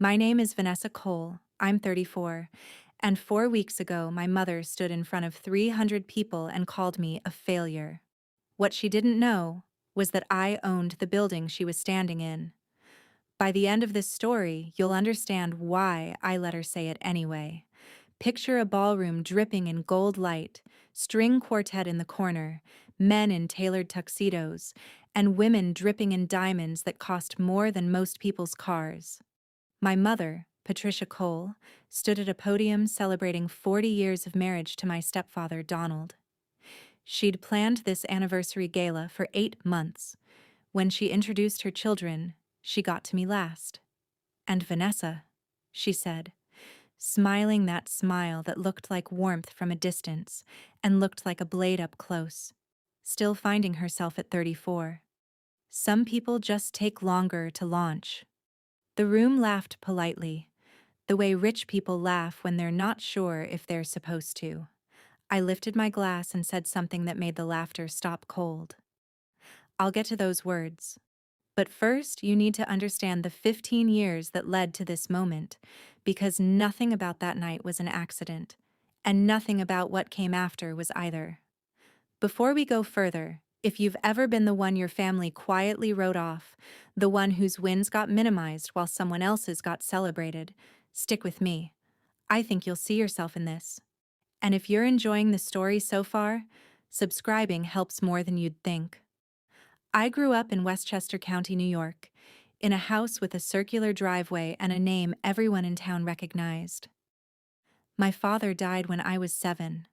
My name is Vanessa Cole. I'm 34. And 4 weeks ago, my mother stood in front of 300 people and called me a failure. What she didn't know was that I owned the building she was standing in. By the end of this story, you'll understand why I let her say it anyway. Picture a ballroom dripping in gold light, string quartet in the corner, men in tailored tuxedos, and women dripping in diamonds that cost more than most people's cars. My mother, Patricia Cole, stood at a podium celebrating 40 years of marriage to my stepfather, Donald. She'd planned this anniversary gala for 8 months. When she introduced her children, she got to me last. "And Vanessa," she said, smiling that smile that looked like warmth from a distance and looked like a blade up close, still finding herself at 34. Some people just take longer to launch. The room laughed politely, the way rich people laugh when they're not sure if they're supposed to. I lifted my glass and said something that made the laughter stop cold. "I'll get to those words. But first, you need to understand the 15 years that led to this moment, because nothing about that night was an accident, and nothing about what came after was either. Before we go further, if you've ever been the one your family quietly wrote off, the one whose wins got minimized while someone else's got celebrated, stick with me. I think you'll see yourself in this. And if you're enjoying the story so far, subscribing helps more than you'd think. I grew up in Westchester County, New York, in a house with a circular driveway and a name everyone in town recognized. My father died when I was 7.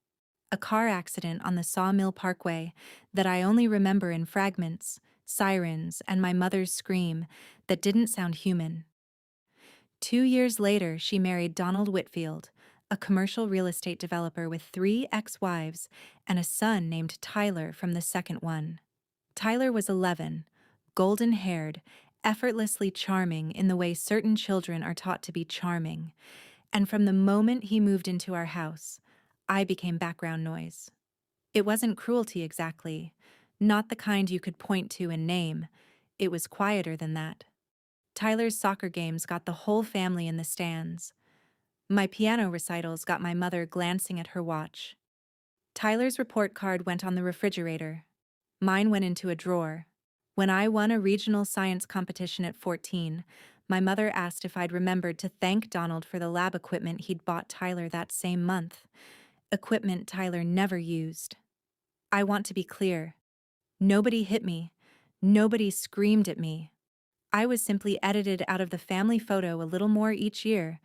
A car accident on the Sawmill Parkway that I only remember in fragments, sirens, and my mother's scream that didn't sound human. 2 years later, she married Donald Whitfield, a commercial real estate developer with 3 ex-wives and a son named Tyler from the second one. Tyler was 11, golden-haired, effortlessly charming in the way certain children are taught to be charming, and from the moment he moved into our house, I became background noise. It wasn't cruelty exactly, not the kind you could point to and name. It was quieter than that. Tyler's soccer games got the whole family in the stands. My piano recitals got my mother glancing at her watch. Tyler's report card went on the refrigerator. Mine went into a drawer. When I won a regional science competition at 14, my mother asked if I'd remembered to thank Donald for the lab equipment he'd bought Tyler that same month. Equipment Tyler never used. I want to be clear. Nobody hit me. Nobody screamed at me. I was simply edited out of the family photo a little more each year,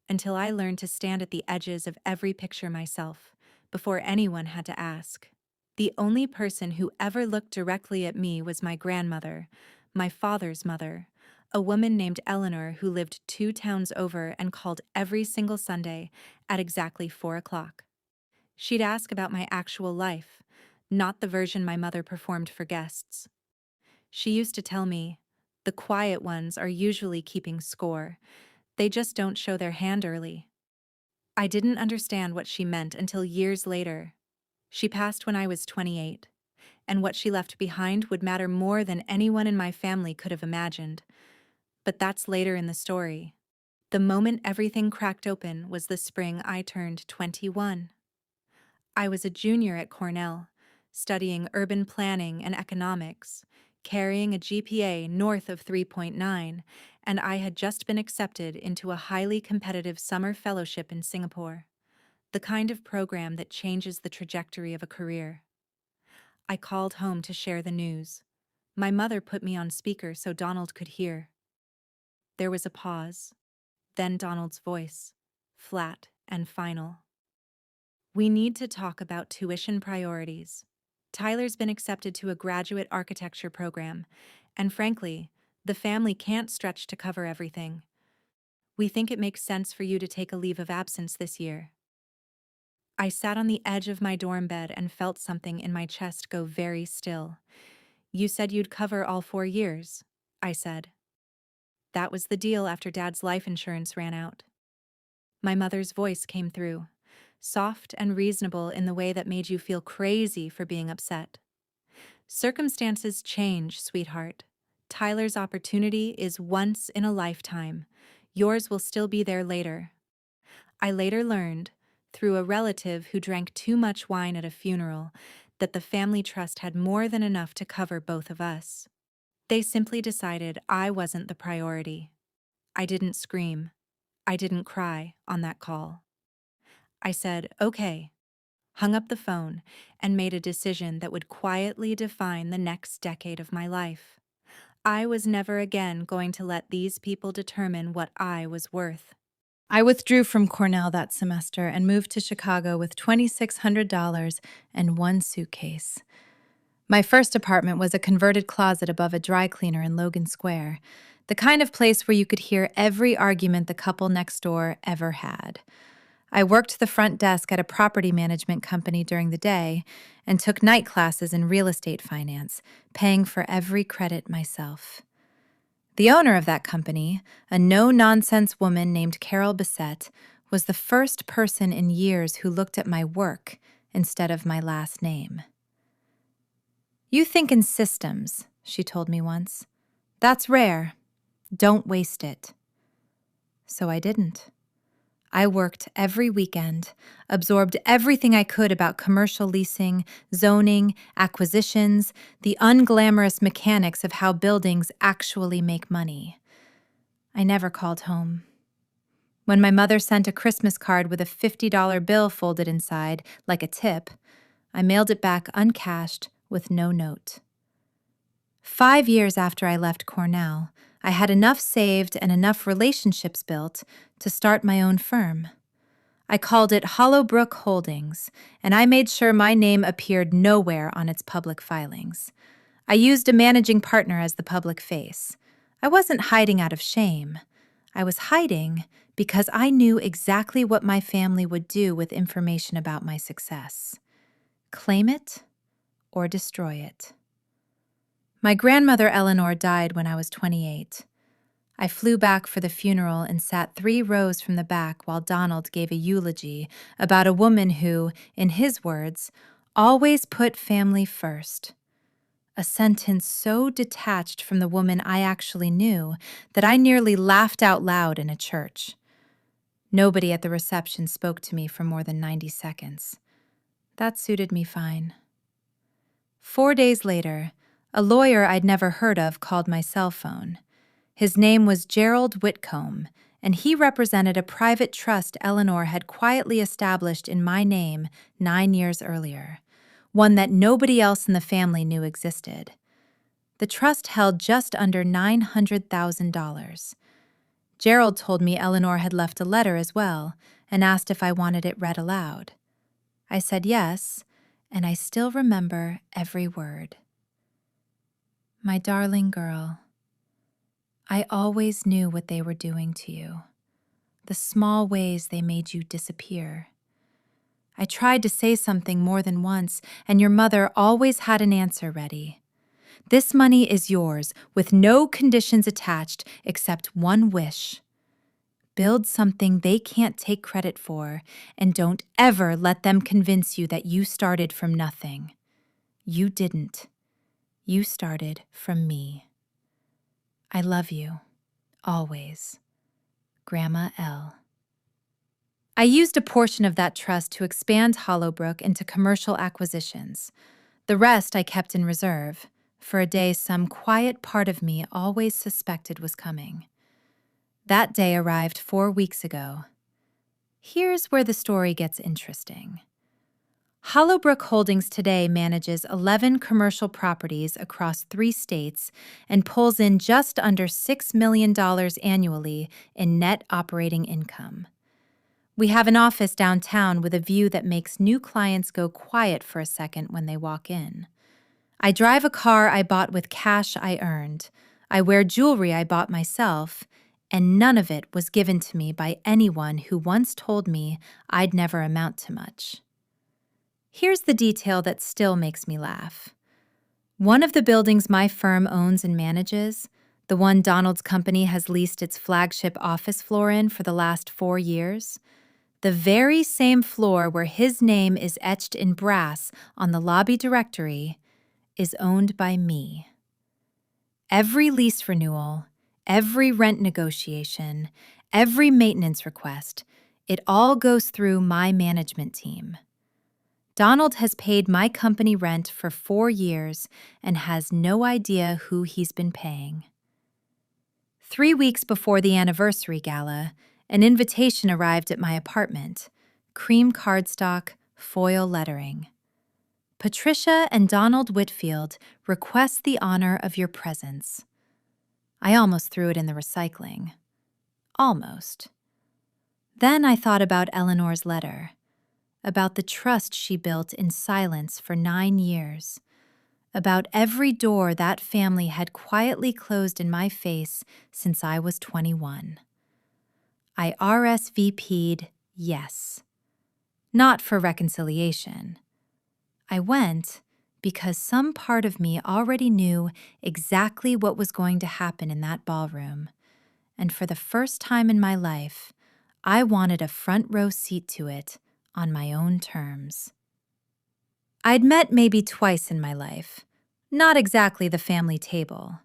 until I learned to stand at the edges of every picture myself, before anyone had to ask. The only person who ever looked directly at me was my grandmother, my father's mother, a woman named Eleanor who lived 2 towns over and called every single Sunday at exactly 4 o'clock. She'd ask about my actual life, not the version my mother performed for guests. She used to tell me, "The quiet ones are usually keeping score. They just don't show their hand early." I didn't understand what she meant until years later. She passed when I was 28, and what she left behind would matter more than anyone in my family could have imagined. But that's later in the story. The moment everything cracked open was the spring I turned 21. I was a junior at Cornell, studying urban planning and economics, carrying a GPA north of 3.9, and I had just been accepted into a highly competitive summer fellowship in Singapore, the kind of program that changes the trajectory of a career. I called home to share the news. My mother put me on speaker so Donald could hear. There was a pause, then Donald's voice, flat and final. "We need to talk about tuition priorities. Tyler's been accepted to a graduate architecture program, and frankly, the family can't stretch to cover everything. We think it makes sense for you to take a leave of absence this year." I sat on the edge of my dorm bed and felt something in my chest go very still. "You said you'd cover all 4 years," I said. "That was the deal after Dad's life insurance ran out." My mother's voice came through, soft and reasonable in the way that made you feel crazy for being upset. "Circumstances change, sweetheart. Tyler's opportunity is once in a lifetime. Yours will still be there later. I later learned, through a relative who drank too much wine at a funeral, that the family trust had more than enough to cover both of us. They simply decided I wasn't the priority. I didn't scream. I didn't cry on that call. I said, okay, hung up the phone, and made a decision that would quietly define the next decade of my life. I was never again going to let these people determine what I was worth. I withdrew from Cornell that semester and moved to Chicago with $2,600 and one suitcase. My first apartment was a converted closet above a dry cleaner in Logan Square, the kind of place where you could hear every argument the couple next door ever had. I worked the front desk at a property management company during the day and took night classes in real estate finance, paying for every credit myself. The owner of that company, a no-nonsense woman named Carol Bissett, was the first person in years who looked at my work instead of my last name. "You think in systems," she told me once. "That's rare. Don't waste it." So I didn't. I worked every weekend, absorbed everything I could about commercial leasing, zoning, acquisitions, the unglamorous mechanics of how buildings actually make money. I never called home. When my mother sent a Christmas card with a $50 bill folded inside, like a tip, I mailed it back uncashed with no note. 5 years after I left Cornell, I had enough saved and enough relationships built to start my own firm. I called it Hollowbrook Holdings, and I made sure my name appeared nowhere on its public filings. I used a managing partner as the public face. I wasn't hiding out of shame. I was hiding because I knew exactly what my family would do with information about my success. Claim it or destroy it. My grandmother Eleanor died when I was 28. I flew back for the funeral and sat 3 rows from the back while Donald gave a eulogy about a woman who, in his words, always put family first. A sentence so detached from the woman I actually knew that I nearly laughed out loud in a church. Nobody at the reception spoke to me for more than 90 seconds. That suited me fine. 4 days later, a lawyer I'd never heard of called my cell phone. His name was Gerald Whitcomb, and he represented a private trust Eleanor had quietly established in my name 9 years earlier, one that nobody else in the family knew existed. The trust held just under $900,000. Gerald told me Eleanor had left a letter as well and asked if I wanted it read aloud. I said yes, and I still remember every word. "My darling girl, I always knew what they were doing to you, the small ways they made you disappear. I tried to say something more than once, and your mother always had an answer ready. This money is yours, with no conditions attached except one wish. Build something they can't take credit for, and don't ever let them convince you that you started from nothing. You didn't. You started from me. I love you, always. Grandma L." I used a portion of that trust to expand Hollowbrook into commercial acquisitions. The rest I kept in reserve, for a day some quiet part of me always suspected was coming. That day arrived 4 weeks ago. Here's where the story gets interesting. Hollowbrook Holdings today manages 11 commercial properties across 3 states and pulls in just under $6 million annually in net operating income. We have an office downtown with a view that makes new clients go quiet for a second when they walk in. I drive a car I bought with cash I earned. I wear jewelry I bought myself, and none of it was given to me by anyone who once told me I'd never amount to much. Here's the detail that still makes me laugh. One of the buildings my firm owns and manages, the one Donald's company has leased its flagship office floor in for the last 4 years, the very same floor where his name is etched in brass on the lobby directory, is owned by me. Every lease renewal, every rent negotiation, Every maintenance request, it all goes through my management team. Donald has paid my company rent for 4 years and has no idea who he's been paying. 3 weeks before the anniversary gala, an invitation arrived at my apartment. Cream cardstock, foil lettering. Patricia and Donald Whitfield request the honor of your presence. I almost threw it in the recycling. Almost. Then I thought about Eleanor's letter, about the trust she built in silence for 9 years, about every door that family had quietly closed in my face since I was 21. I RSVP'd yes. Not for reconciliation. I went because some part of me already knew exactly what was going to happen in that ballroom, and for the first time in my life, I wanted a front row seat to it on my own terms. I'd met maybe twice in my life, not exactly the family table.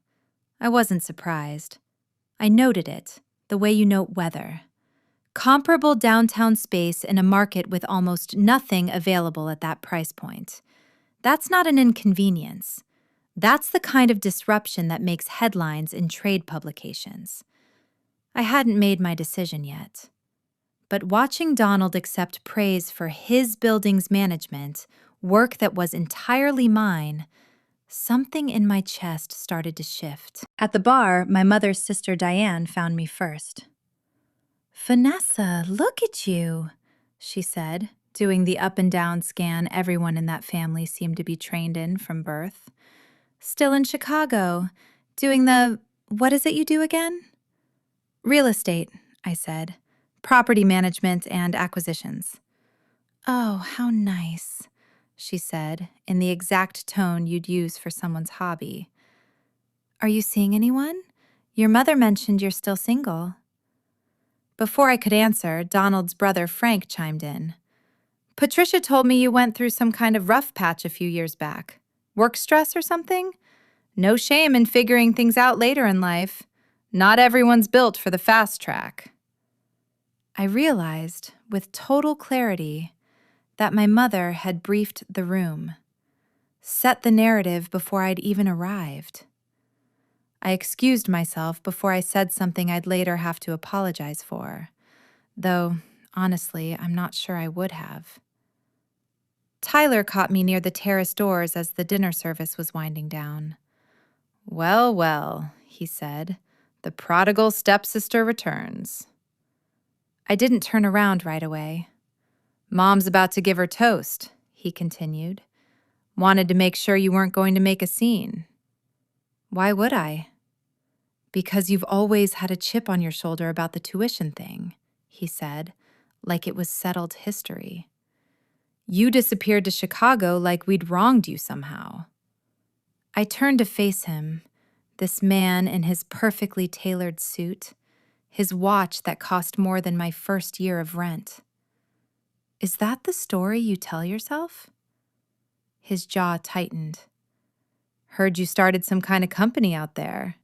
I wasn't surprised. I noted it, the way you note weather. Comparable downtown space in a market with almost nothing available at that price point. That's not an inconvenience. That's the kind of disruption that makes headlines in trade publications. I hadn't made my decision yet. But watching Donald accept praise for his building's management, work that was entirely mine, something in my chest started to shift. At the bar, my mother's sister Diane found me first. "Vanessa, look at you," she said, doing the up and down scan everyone in that family seemed to be trained in from birth. "Still in Chicago, doing what is it you do again?" "Real estate," I said. "Property management and acquisitions." "Oh, how nice," she said, in the exact tone you'd use for someone's hobby. "Are you seeing anyone? Your mother mentioned you're still single." Before I could answer, Donald's brother Frank chimed in. "Patricia told me you went through some kind of rough patch a few years back. Work stress or something? No shame in figuring things out later in life. Not everyone's built for the fast track." I realized, with total clarity, that my mother had briefed the room, set the narrative before I'd even arrived. I excused myself before I said something I'd later have to apologize for, though, honestly, I'm not sure I would have. Tyler caught me near the terrace doors as the dinner service was winding down. "Well, well," he said, "the prodigal stepsister returns." I didn't turn around right away. "Mom's about to give her toast," he continued. "Wanted to make sure you weren't going to make a scene." "Why would I?" "Because you've always had a chip on your shoulder about the tuition thing," he said, like it was settled history. "You disappeared to Chicago like we'd wronged you somehow." I turned to face him, this man in his perfectly tailored suit, his watch that cost more than my first year of rent. "Is that the story you tell yourself?" His jaw tightened. "Heard you started some kind of company out there."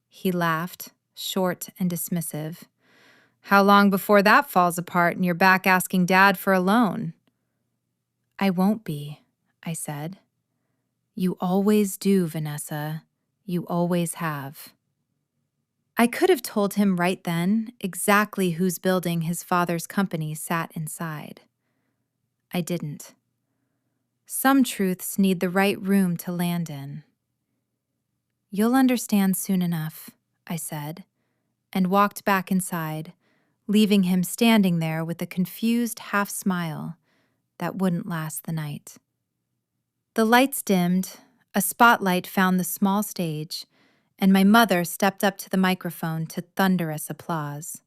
He laughed, short and dismissive. "How long before that falls apart and you're back asking Dad for a loan?" "I won't be," I said. "You always do, Vanessa. You always have." I could have told him right then exactly whose building his father's company sat inside. I didn't. Some truths need the right room to land in. "You'll understand soon enough," I said, and walked back inside, leaving him standing there with a confused half-smile that wouldn't last the night. The lights dimmed, a spotlight found the small stage, and my mother stepped up to the microphone to thunderous applause.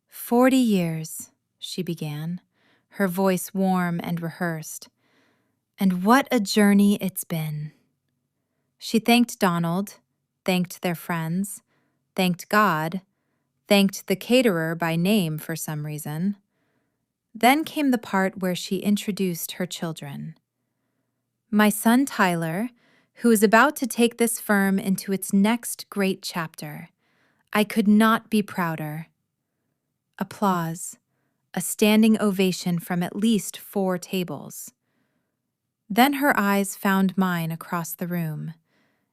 "40 years," she began, her voice warm and rehearsed. "And what a journey it's been." She thanked Donald, thanked their friends, thanked God, thanked the caterer by name for some reason. Then came the part where she introduced her children. "My son Tyler, who is about to take this firm into its next great chapter. I could not be prouder. Applause, a standing ovation from at least 4 tables. Then her eyes found mine across the room,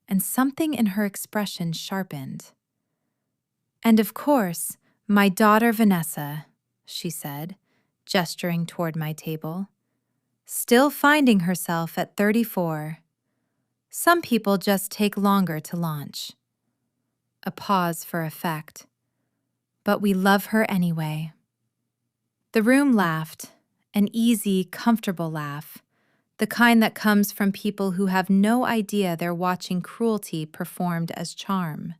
and something in her expression sharpened. "And of course, my daughter Vanessa," she said, gesturing toward my table. "Still finding herself at 34. Some people just take longer to launch." A pause for effect. "But we love her anyway." The room laughed, an easy, comfortable laugh, the kind that comes from people who have no idea they're watching cruelty performed as charm.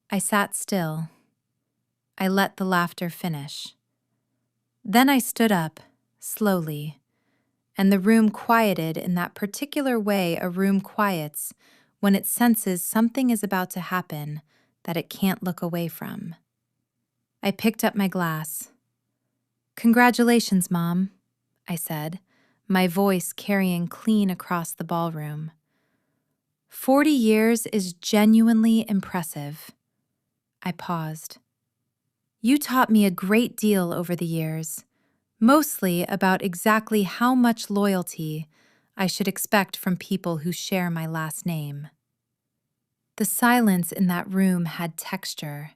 I sat still. I let the laughter finish. Then I stood up, slowly, and the room quieted in that particular way a room quiets when it senses something is about to happen that it can't look away from. I picked up my glass. "Congratulations, Mom," I said, my voice carrying clean across the ballroom. 40 years is genuinely impressive." I paused. "You taught me a great deal over the years, mostly about exactly how much loyalty I should expect from people who share my last name." The silence in that room had texture.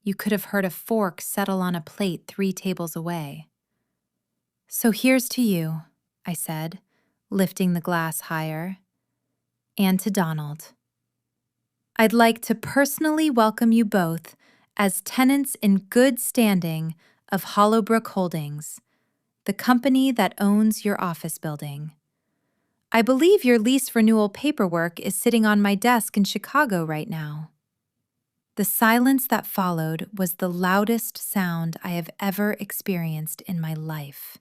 You could have heard a fork settle on a plate 3 tables away. "So here's to you," I said, lifting the glass higher. "And to Donald. I'd like to personally welcome you both as tenants in good standing of Hollowbrook Holdings, the company that owns your office building. I believe your lease renewal paperwork is sitting on my desk in Chicago right now." The silence that followed was the loudest sound I have ever experienced in my life.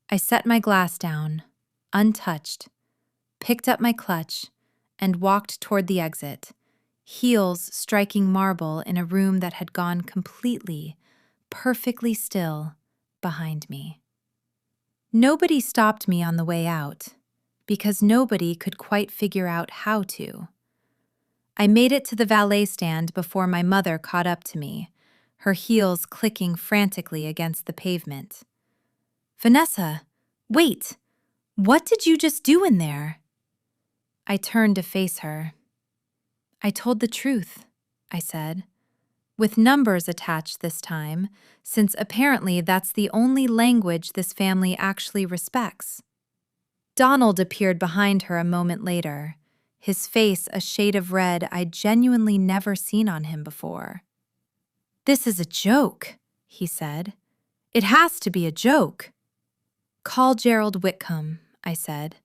I set my glass down, untouched, picked up my clutch, and walked toward the exit, heels striking marble in a room that had gone completely, perfectly still behind me. Nobody stopped me on the way out, because nobody could quite figure out how to. I made it to the valet stand before my mother caught up to me, her heels clicking frantically against the pavement. "Vanessa, wait! What did you just do in there?" I turned to face her. "I told the truth," I said, with numbers attached this time, since apparently that's the only language this family actually respects. Donald appeared behind her a moment later, his face a shade of red I'd genuinely never seen on him before. "This is a joke," he said. "It has to be a joke." "Call Gerald Whitcomb," I said.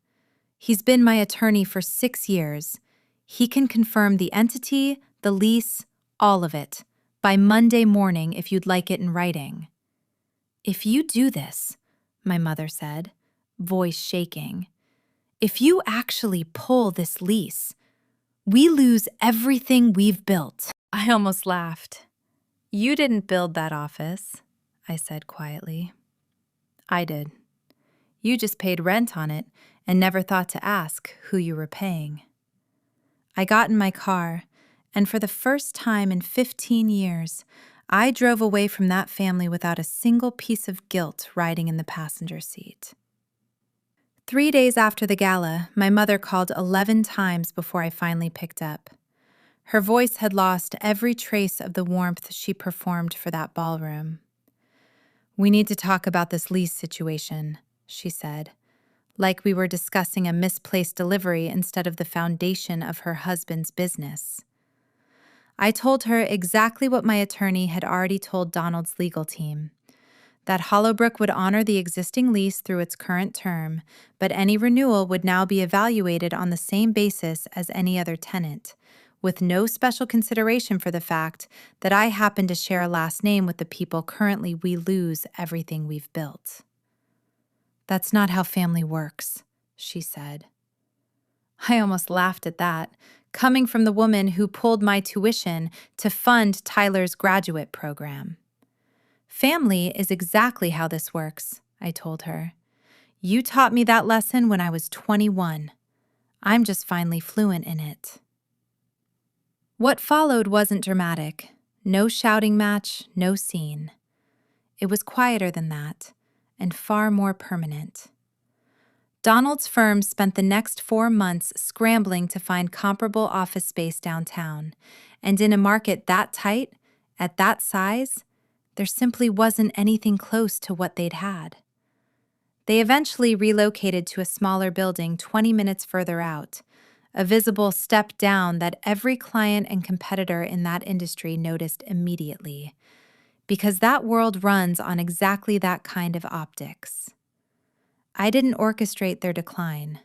"He's been my attorney for 6 years. He can confirm the entity, the lease, all of it, by Monday morning if you'd like it in writing." "If you do this," my mother said, voice shaking, "if you actually pull this lease, we lose everything we've built." I almost laughed. "You didn't build that office," I said quietly. "I did. You just paid rent on it and never thought to ask who you were paying." I got in my car, and for the first time in 15 years, I drove away from that family without a single piece of guilt riding in the passenger seat. 3 days after the gala, my mother called 11 times before I finally picked up. Her voice had lost every trace of the warmth she performed for that ballroom. "We need to talk about this lease situation," she said, like we were discussing a misplaced delivery instead of the foundation of her husband's business. I told her exactly what my attorney had already told Donald's legal team, that Hollowbrook would honor the existing lease through its current term, but any renewal would now be evaluated on the same basis as any other tenant, with no special consideration for the fact that I happen to share a last name with the people currently we lose everything we've built. "That's not how family works," she said. I almost laughed at that, coming from the woman who pulled my tuition to fund Tyler's graduate program. "Family is exactly how this works," I told her. "You taught me that lesson when I was 21. I'm just finally fluent in it." What followed wasn't dramatic. No shouting match, no scene. It was quieter than that, and far more permanent. Donald's firm spent the next 4 months scrambling to find comparable office space downtown, and in a market that tight, at that size, there simply wasn't anything close to what they'd had. They eventually relocated to a smaller building 20 minutes further out, a visible step down that every client and competitor in that industry noticed immediately, because that world runs on exactly that kind of optics. I didn't orchestrate their decline.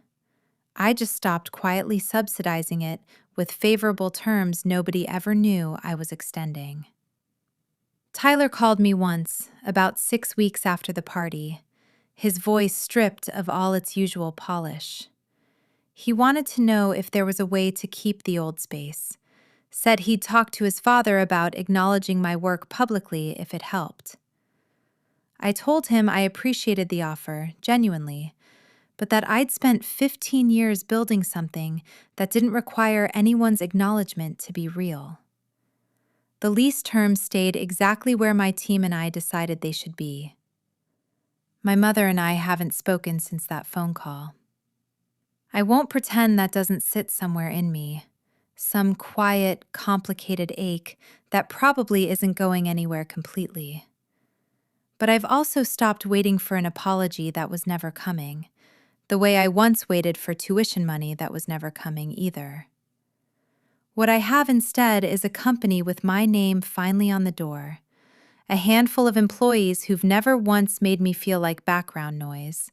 I just stopped quietly subsidizing it with favorable terms nobody ever knew I was extending. Tyler called me once, about 6 weeks after the party, his voice stripped of all its usual polish. He wanted to know if there was a way to keep the old space, said he'd talked to his father about acknowledging my work publicly if it helped. I told him I appreciated the offer, genuinely, but that I'd spent 15 years building something that didn't require anyone's acknowledgement to be real. The lease terms stayed exactly where my team and I decided they should be. My mother and I haven't spoken since that phone call. I won't pretend that doesn't sit somewhere in me, some quiet, complicated ache that probably isn't going anywhere completely. But I've also stopped waiting for an apology that was never coming, the way I once waited for tuition money that was never coming either. What I have instead is a company with my name finally on the door, a handful of employees who've never once made me feel like background noise,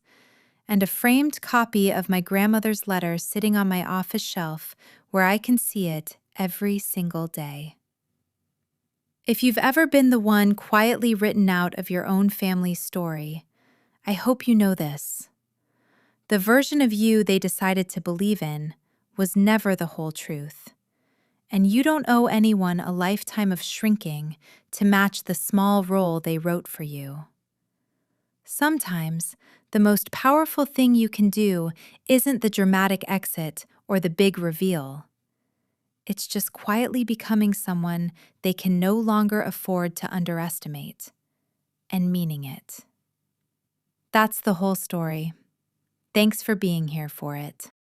and a framed copy of my grandmother's letter sitting on my office shelf where I can see it every single day. If you've ever been the one quietly written out of your own family's story, I hope you know this. The version of you they decided to believe in was never the whole truth. And you don't owe anyone a lifetime of shrinking to match the small role they wrote for you. Sometimes, the most powerful thing you can do isn't the dramatic exit or the big reveal. It's just quietly becoming someone they can no longer afford to underestimate, and meaning it. That's the whole story. Thanks for being here for it.